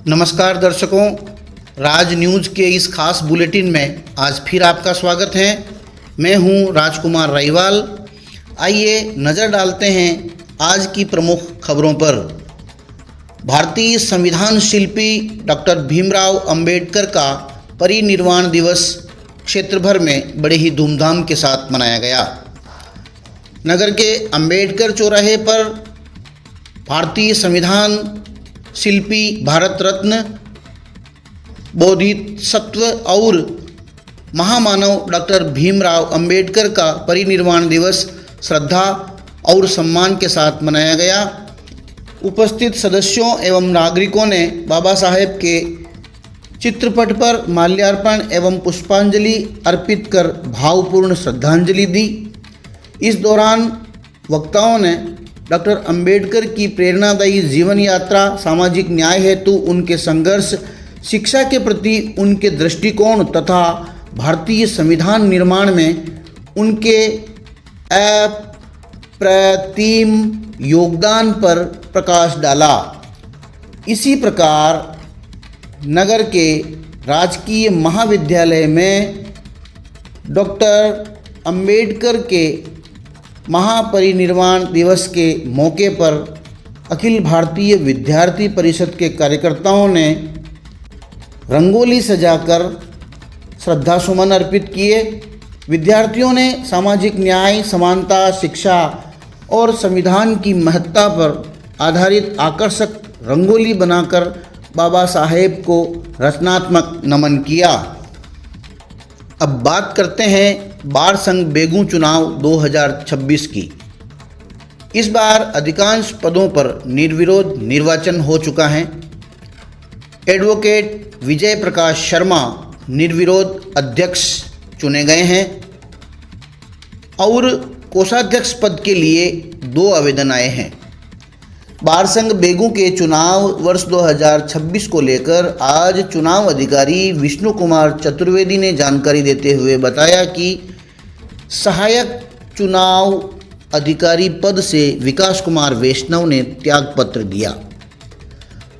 नमस्कार दर्शकों, राज न्यूज़ के इस खास बुलेटिन में आज फिर आपका स्वागत है। मैं हूं राजकुमार राईवाल। आइए नज़र डालते हैं आज की प्रमुख खबरों पर। भारतीय संविधान शिल्पी डॉक्टर भीमराव अंबेडकर का परिनिर्वाण दिवस क्षेत्र भर में बड़े ही धूमधाम के साथ मनाया गया। नगर के अंबेडकर चौराहे पर भारतीय संविधान शिल्पी, भारत रत्न, बोधिसत्व और महामानव डॉक्टर भीमराव अंबेडकर का परिनिर्वाण दिवस श्रद्धा और सम्मान के साथ मनाया गया। उपस्थित सदस्यों एवं नागरिकों ने बाबा साहेब के चित्रपट पर माल्यार्पण एवं पुष्पांजलि अर्पित कर भावपूर्ण श्रद्धांजलि दी। इस दौरान वक्ताओं ने डॉक्टर अंबेडकर की प्रेरणादायी जीवन यात्रा, सामाजिक न्याय हेतु उनके संघर्ष, शिक्षा के प्रति उनके दृष्टिकोण तथा भारतीय संविधान निर्माण में उनके अप्रतिम योगदान पर प्रकाश डाला। इसी प्रकार नगर के राजकीय महाविद्यालय में डॉक्टर अंबेडकर के महापरिनिर्वाण दिवस के मौके पर अखिल भारतीय विद्यार्थी परिषद के कार्यकर्ताओं ने रंगोली सजाकर श्रद्धासुमन अर्पित किए। विद्यार्थियों ने सामाजिक न्याय, समानता, शिक्षा और संविधान की महत्ता पर आधारित आकर्षक रंगोली बनाकर बाबा साहेब को रचनात्मक नमन किया। अब बात करते हैं बार संघ बेगू चुनाव 2026 की। इस बार अधिकांश पदों पर निर्विरोध निर्वाचन हो चुका है। एडवोकेट विजय प्रकाश शर्मा निर्विरोध अध्यक्ष चुने गए हैं और कोषाध्यक्ष पद के लिए 2 आवेदन आए हैं। बार संघ बेगू के चुनाव वर्ष 2026 को लेकर आज चुनाव अधिकारी विष्णु कुमार चतुर्वेदी ने जानकारी देते हुए बताया कि सहायक चुनाव अधिकारी पद से विकास कुमार वैष्णव ने त्यागपत्र दिया।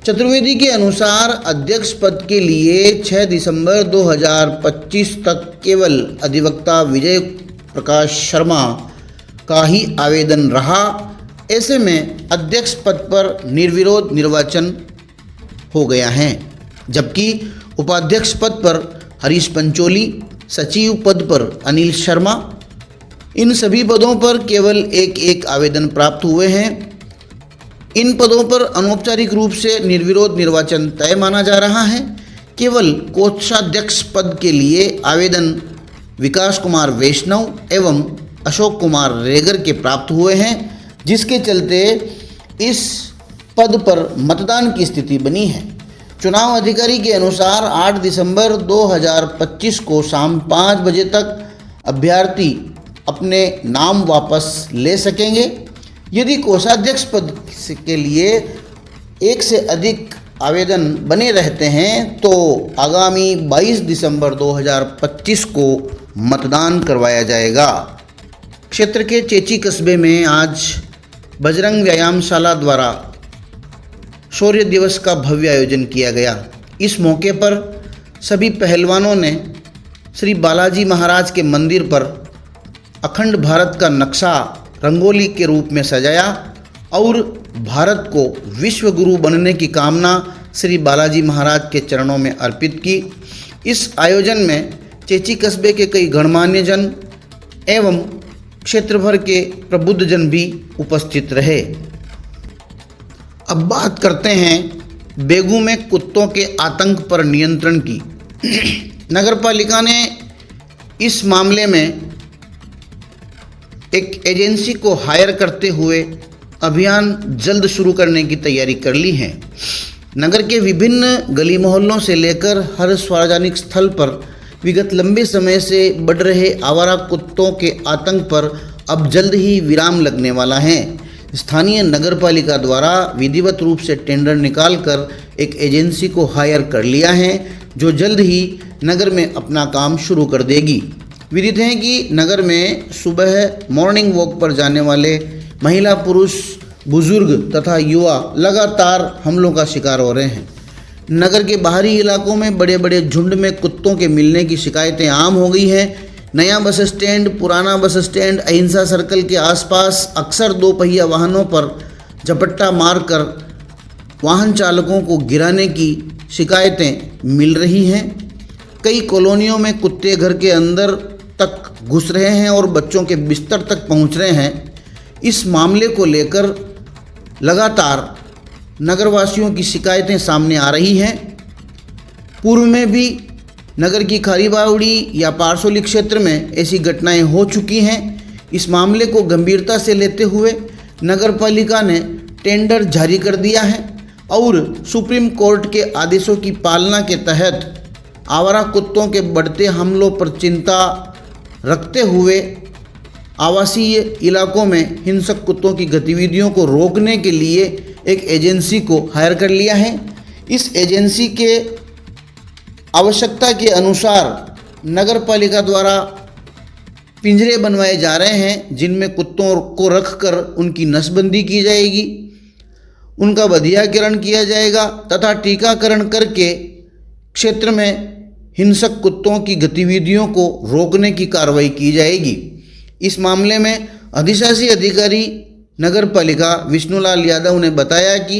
चतुर्वेदी के अनुसार अध्यक्ष पद के लिए 6 दिसंबर 2025 तक केवल अधिवक्ता विजय प्रकाश शर्मा का ही आवेदन रहा। ऐसे में अध्यक्ष पद पर निर्विरोध निर्वाचन हो गया है, जबकि उपाध्यक्ष पद पर हरीश पंचोली, सचिव पद पर अनिल शर्मा, इन सभी पदों पर केवल एक आवेदन प्राप्त हुए हैं। इन पदों पर अनौपचारिक रूप से निर्विरोध निर्वाचन तय माना जा रहा है। केवल कोषाध्यक्ष पद के लिए आवेदन विकास कुमार वैष्णव एवं अशोक कुमार रेगर के प्राप्त हुए हैं, जिसके चलते इस पद पर मतदान की स्थिति बनी है। चुनाव अधिकारी के अनुसार 8 दिसंबर 2025 को शाम 5 बजे तक अभ्यर्थी अपने नाम वापस ले सकेंगे। यदि कोषाध्यक्ष पद के लिए 1 से अधिक आवेदन बने रहते हैं तो आगामी 22 दिसंबर 2025 को मतदान करवाया जाएगा। क्षेत्र के चेची कस्बे में आज बजरंग व्यायामशाला द्वारा शौर्य दिवस का भव्य आयोजन किया गया। इस मौके पर सभी पहलवानों ने श्री बालाजी महाराज के मंदिर पर अखंड भारत का नक्शा रंगोली के रूप में सजाया और भारत को विश्व गुरु बनने की कामना श्री बालाजी महाराज के चरणों में अर्पित की। इस आयोजन में चेची कस्बे के कई गणमान्य जन एवं क्षेत्र भर के प्रबुद्ध जन भी उपस्थित रहे। अब बात करते हैं बेगू में कुत्तों के आतंक पर नियंत्रण की। नगरपालिका ने इस मामले में एक एजेंसी को हायर करते हुए अभियान जल्द शुरू करने की तैयारी कर ली है। नगर के विभिन्न गली मोहल्लों से लेकर हर सार्वजनिक स्थल पर विगत लंबे समय से बढ़ रहे आवारा कुत्तों के आतंक पर अब जल्द ही विराम लगने वाला है। स्थानीय नगरपालिका द्वारा विधिवत रूप से टेंडर निकालकर एक एजेंसी को हायर कर लिया है, जो जल्द ही नगर में अपना काम शुरू कर देगी। विदित है कि नगर में सुबह मॉर्निंग वॉक पर जाने वाले महिला, पुरुष, बुजुर्ग तथा युवा लगातार हमलों का शिकार हो रहे हैं। नगर के बाहरी इलाकों में बड़े बड़े झुंड में कुत्तों के मिलने की शिकायतें आम हो गई हैं। नया बस स्टैंड, पुराना बस स्टैंड, अहिंसा सर्कल के आसपास अक्सर दो पहिया वाहनों पर झपट्टा मारकर वाहन चालकों को गिराने की शिकायतें मिल रही हैं। कई कॉलोनियों में कुत्ते घर के अंदर तक घुस रहे हैं और बच्चों के बिस्तर तक पहुंच रहे हैं। इस मामले को लेकर लगातार नगरवासियों की शिकायतें सामने आ रही हैं। पूर्व में भी नगर की खारी बावड़ी या पारसोली क्षेत्र में ऐसी घटनाएं हो चुकी हैं। इस मामले को गंभीरता से लेते हुए नगर पालिका ने टेंडर जारी कर दिया है और सुप्रीम कोर्ट के आदेशों की पालना के तहत आवारा कुत्तों के बढ़ते हमलों पर चिंता रखते हुए आवासीय इलाकों में हिंसक कुत्तों की गतिविधियों को रोकने के लिए एक एजेंसी को हायर कर लिया है। इस एजेंसी के आवश्यकता के अनुसार नगर पालिका द्वारा पिंजरे बनवाए जा रहे हैं, जिनमें कुत्तों को रखकर उनकी नसबंदी की जाएगी, उनका बधियाकरण किया जाएगा तथा टीकाकरण करके क्षेत्र में हिंसक कुत्तों की गतिविधियों को रोकने की कार्रवाई की जाएगी। इस मामले में अधिशासी अधिकारी नगर पालिका विष्णुलाल यादव ने बताया कि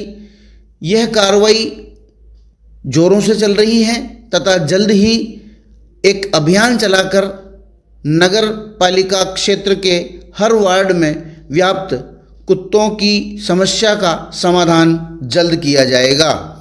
यह कार्रवाई जोरों से चल रही है तथा जल्द ही एक अभियान चलाकर नगर पालिका क्षेत्र के हर वार्ड में व्याप्त कुत्तों की समस्या का समाधान जल्द किया जाएगा।